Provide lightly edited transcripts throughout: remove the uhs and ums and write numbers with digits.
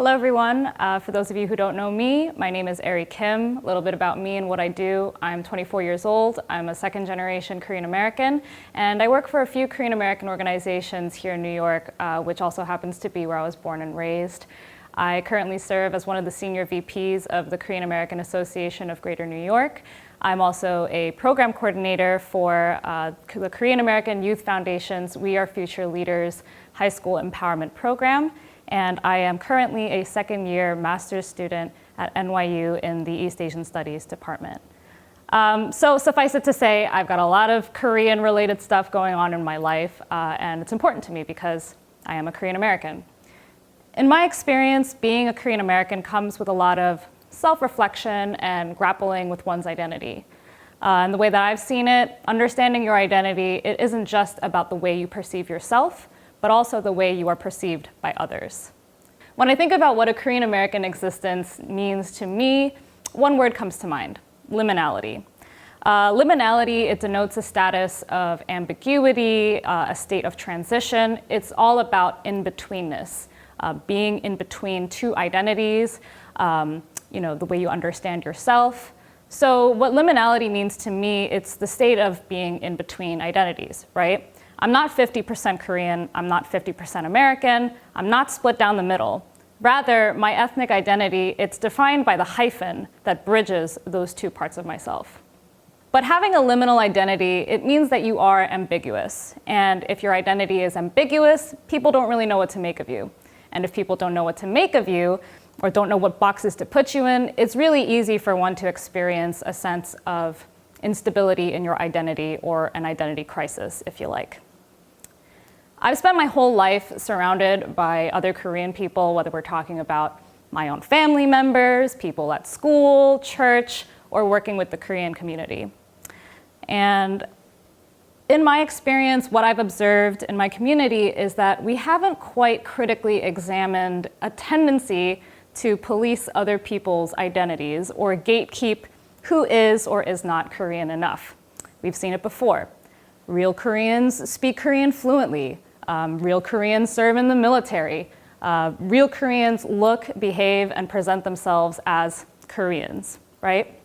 Hello everyone. For those of you who don't know me, my name is Eri Kim. A little bit about me and what I do. I'm 24 years old. I'm a second generation Korean American, and I work for a few Korean American organizations here in New York, which also happens to be where I was born and raised. I currently serve as one of the senior VPs of the Korean American Association of Greater New York. I'm also a program coordinator for the Korean American Youth Foundation's We Are Future Leaders High School Empowerment Program. And I am currently a second-year master's student at NYU in the East Asian Studies department. So suffice it to say, I've got a lot of Korean-related stuff going on in my life, and it's important to me because I am a Korean American. In my experience, being a Korean American comes with a lot of self-reflection and grappling with one's identity. And the way that I've seen it, understanding your identity, it isn't just about the way you perceive yourself, but also the way you are perceived by others. When I think about what a Korean American existence means to me, one word comes to mind: liminality. Liminality, it denotes a status of ambiguity, a state of transition. It's all about in-betweenness, being in between two identities, the way you understand yourself. So what liminality means to me, it's the state of being in between identities, right? I'm not 50% Korean, I'm not 50% American, I'm not split down the middle. Rather, my ethnic identity, it's defined by the hyphen that bridges those two parts of myself. But having a liminal identity, it means that you are ambiguous. And if your identity is ambiguous, people don't really know what to make of you. And if people don't know what to make of you, or don't know what boxes to put you in, it's really easy for one to experience a sense of instability in your identity, or an identity crisis, if you like. I've spent my whole life surrounded by other Korean people, whether we're talking about my own family members, people at school, church, or working with the Korean community. And in my experience, what I've observed in my community is that we haven't quite critically examined a tendency to police other people's identities or gatekeep who is or is not Korean enough. We've seen it before. Real Koreans speak Korean fluently. Real Koreans serve in the military. Real Koreans look, behave, and present themselves as Koreans, right?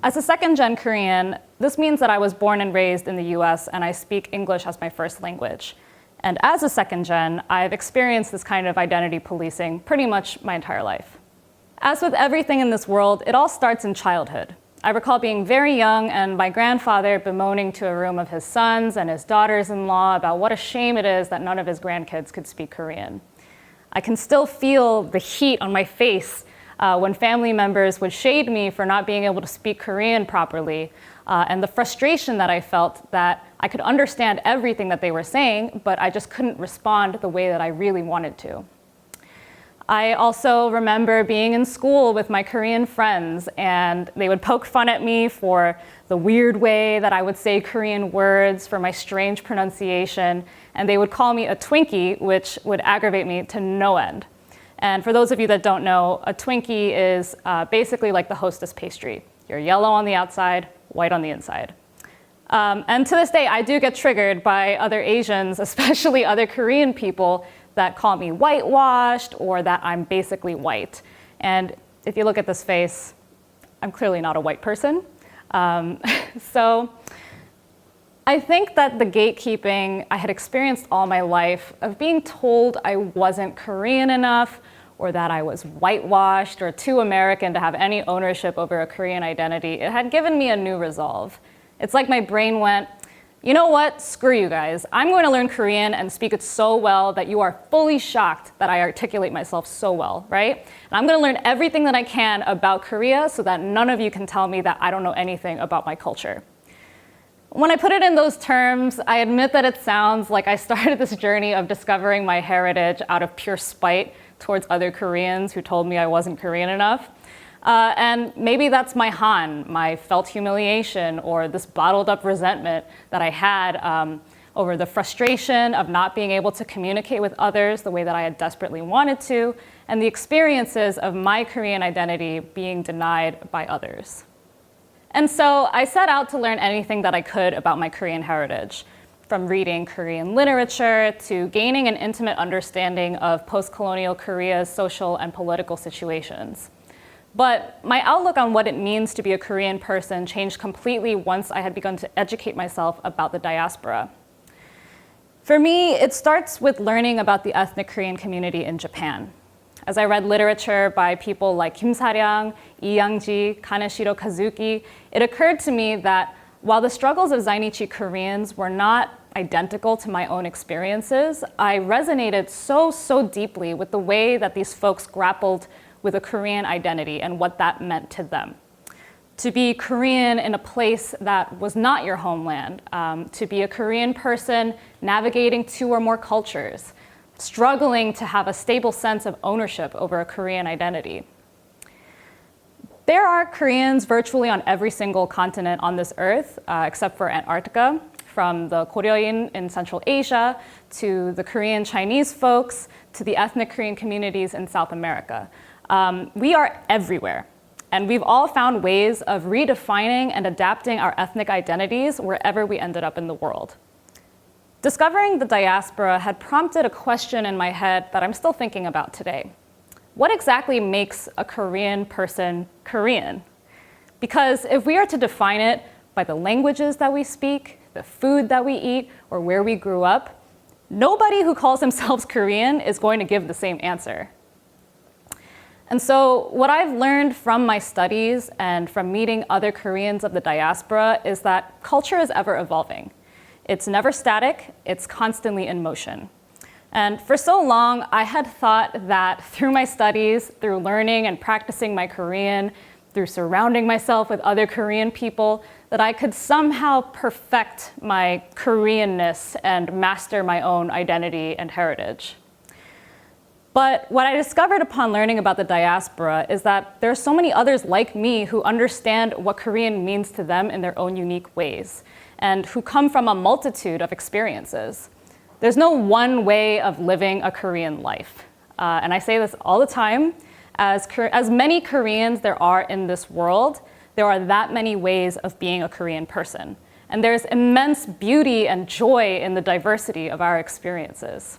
As a second-gen Korean, this means that I was born and raised in the US and I speak English as my first language. And as a second-gen, I've experienced this kind of identity policing pretty much my entire life. As with everything in this world, it all starts in childhood. I recall being very young and my grandfather bemoaning to a room of his sons and his daughters-in-law about what a shame it is that none of his grandkids could speak Korean. I can still feel the heat on my face when family members would shade me for not being able to speak Korean properly, and the frustration that I felt that I could understand everything that they were saying, but I just couldn't respond the way that I really wanted to. I also remember being in school with my Korean friends, and they would poke fun at me for the weird way that I would say Korean words, for my strange pronunciation, and they would call me a Twinkie, which would aggravate me to no end. And for those of you that don't know, a Twinkie is basically like the Hostess pastry. You're yellow on the outside, white on the inside. And to this day, I do get triggered by other Asians, especially other Korean people, that call me whitewashed or that I'm basically white. And if you look at this face, I'm clearly not a white person. So I think that the gatekeeping I had experienced all my life of being told I wasn't Korean enough, or that I was whitewashed or too American to have any ownership over a Korean identity, it had given me a new resolve. It's like my brain went, you know what, screw you guys. I'm going to learn Korean and speak it so well that you are fully shocked that I articulate myself so well, right? And I'm going to learn everything that I can about Korea so that none of you can tell me that I don't know anything about my culture. When I put it in those terms, I admit that it sounds like I started this journey of discovering my heritage out of pure spite towards other Koreans who told me I wasn't Korean enough. And maybe that's my Han, my felt humiliation, or this bottled up resentment that I had over the frustration of not being able to communicate with others the way that I had desperately wanted to, and the experiences of my Korean identity being denied by others. And so I set out to learn anything that I could about my Korean heritage, from reading Korean literature to gaining an intimate understanding of post-colonial Korea's social and political situations. But my outlook on what it means to be a Korean person changed completely once I had begun to educate myself about the diaspora. For me, it starts with learning about the ethnic Korean community in Japan. As I read literature by people like Kim Sa-ryang, Lee Yang-ji, Kaneshiro Kazuki, it occurred to me that while the struggles of Zainichi Koreans were not identical to my own experiences, I resonated so deeply with the way that these folks grappled with a Korean identity and what that meant to them. To be Korean in a place that was not your homeland, to be a Korean person navigating 2 or more cultures, struggling to have a stable sense of ownership over a Korean identity. There are Koreans virtually on every single continent on this earth, except for Antarctica, from the Koryoin in Central Asia, to the Korean Chinese folks, to the ethnic Korean communities in South America. We are everywhere, and we've all found ways of redefining and adapting our ethnic identities wherever we ended up in the world. Discovering the diaspora had prompted a question in my head that I'm still thinking about today. What exactly makes a Korean person Korean? Because if we are to define it by the languages that we speak, the food that we eat, or where we grew up, nobody who calls themselves Korean is going to give the same answer. And so what I've learned from my studies and from meeting other Koreans of the diaspora is that culture is ever evolving. It's never static, it's constantly in motion. And for so long, I had thought that through my studies, through learning and practicing my Korean, through surrounding myself with other Korean people, that I could somehow perfect my Koreanness and master my own identity and heritage. But what I discovered upon learning about the diaspora is that there are so many others like me who understand what Korean means to them in their own unique ways, and who come from a multitude of experiences. There's no one way of living a Korean life. And I say this all the time, as many Koreans there are in this world, there are that many ways of being a Korean person. And there's immense beauty and joy in the diversity of our experiences.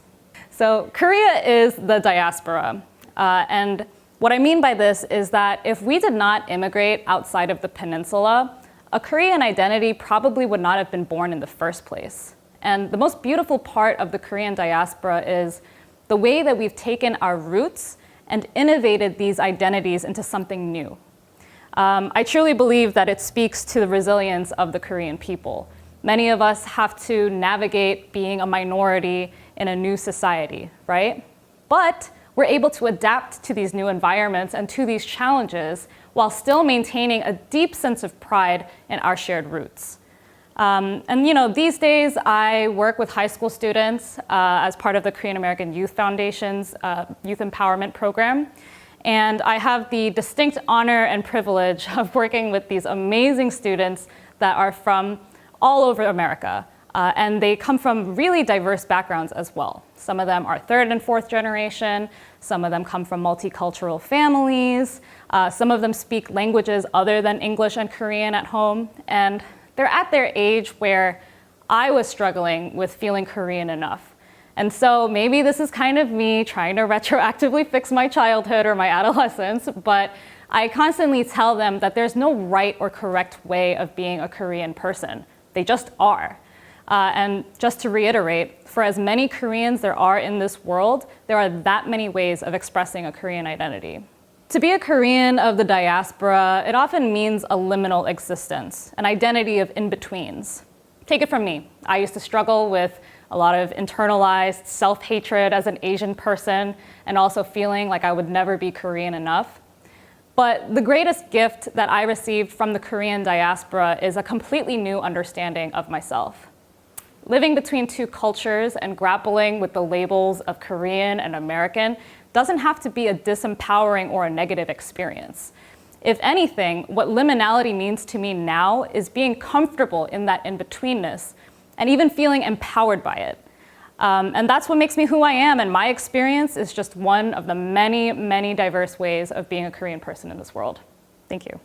So Korea is the diaspora. And what I mean by this is that if we did not immigrate outside of the peninsula, a Korean identity probably would not have been born in the first place. And the most beautiful part of the Korean diaspora is the way that we've taken our roots and innovated these identities into something new. I truly believe that it speaks to the resilience of the Korean people. Many of us have to navigate being a minority in a new society, right? But we're able to adapt to these new environments and to these challenges while still maintaining a deep sense of pride in our shared roots. And these days I work with high school students as part of the Korean American Youth Foundation's Youth Empowerment Program. And I have the distinct honor and privilege of working with these amazing students that are from all over America. And they come from really diverse backgrounds as well. Some of them are 3rd and 4th generation. Some of them come from multicultural families. Some of them speak languages other than English and Korean at home. And they're at their age where I was struggling with feeling Korean enough. And so maybe this is kind of me trying to retroactively fix my childhood or my adolescence, but I constantly tell them that there's no right or correct way of being a Korean person. They just are. And just to reiterate, for as many Koreans there are in this world, there are that many ways of expressing a Korean identity. To be a Korean of the diaspora, it often means a liminal existence, an identity of in-betweens. Take it from me. I used to struggle with a lot of internalized self-hatred as an Asian person and also feeling like I would never be Korean enough. But the greatest gift that I received from the Korean diaspora is a completely new understanding of myself. Living between two cultures and grappling with the labels of Korean and American doesn't have to be a disempowering or a negative experience. If anything, what liminality means to me now is being comfortable in that in-betweenness and even feeling empowered by it. And that's what makes me who I am, and my experience is just one of the many, many diverse ways of being a Korean person in this world. Thank you.